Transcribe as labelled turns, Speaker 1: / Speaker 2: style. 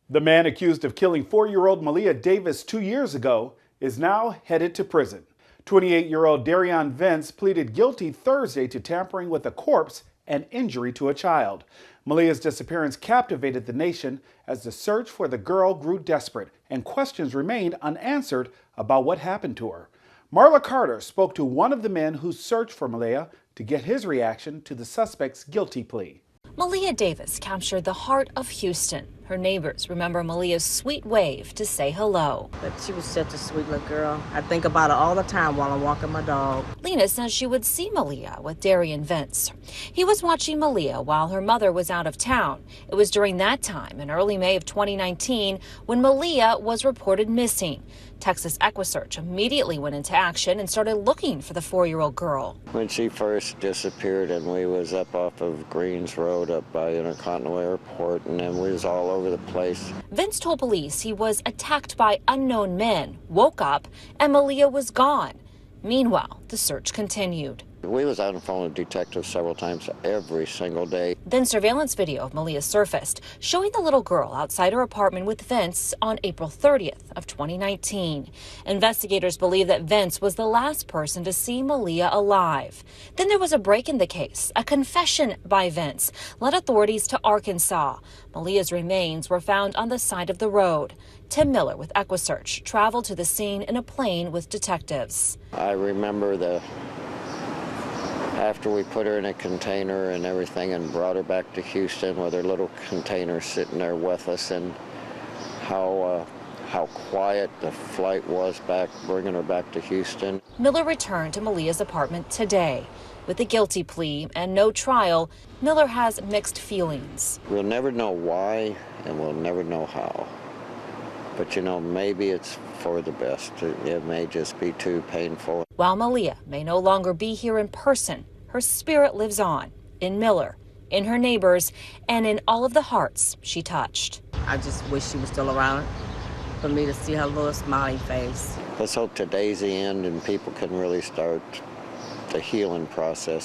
Speaker 1: The man accused of killing 4-year-old Maleah Davis 2 years ago is now headed to prison. 28-year-old Darion Vince pleaded guilty Thursday to tampering with a corpse and injury to a child. Maleah's disappearance captivated the nation as the search for the girl grew desperate and questions remained unanswered about what happened to her. Marla Carter spoke to one of the men who searched for Maleah to get his reaction to the suspect's guilty plea.
Speaker 2: Maleah Davis captured the heart of Houston. Her neighbors remember Maleah's sweet wave to say hello.
Speaker 3: But she was such a sweet little girl. I think about her all the time while I'm walking my dog.
Speaker 2: Lena says she would see Maleah with Darion Vince. He was watching Maleah while her mother was out of town. It was during that time, in early May of 2019, when Maleah was reported missing. Texas EquiSearch immediately went into action and started looking for the 4-year-old girl.
Speaker 4: When she first disappeared and we was up off of Greens Road up by Intercontinental Airport, and then we was all over the place.
Speaker 2: Vince told police he was attacked by unknown men, woke up, and Maleah was gone. Meanwhile, the search continued.
Speaker 4: We was out in front of detectives several times every single day.
Speaker 2: Then surveillance video of Maleah surfaced, showing the little girl outside her apartment with Vince on April 30th of 2019. Investigators believe that Vince was the last person to see Maleah alive. Then there was a break in the case. A confession by Vince led authorities to Arkansas. Maleah's remains were found on the side of the road. Tim Miller with EquiSearch traveled to the scene in a plane with detectives.
Speaker 4: I remember after we put her in a container and everything and brought her back to Houston with her little container sitting there with us, and how quiet the flight was back, bringing her back to Houston.
Speaker 2: Miller returned to Maleah's apartment today. With a guilty plea and no trial, Miller has mixed feelings.
Speaker 4: We'll never know why and we'll never know how. But maybe it's for the best. It may just be too painful.
Speaker 2: While Maleah may no longer be here in person, her spirit lives on in Miller, in her neighbors, and in all of the hearts she touched.
Speaker 3: I just wish she was still around for me to see her little smiling face.
Speaker 4: Let's hope today's the end and people can really start the healing process.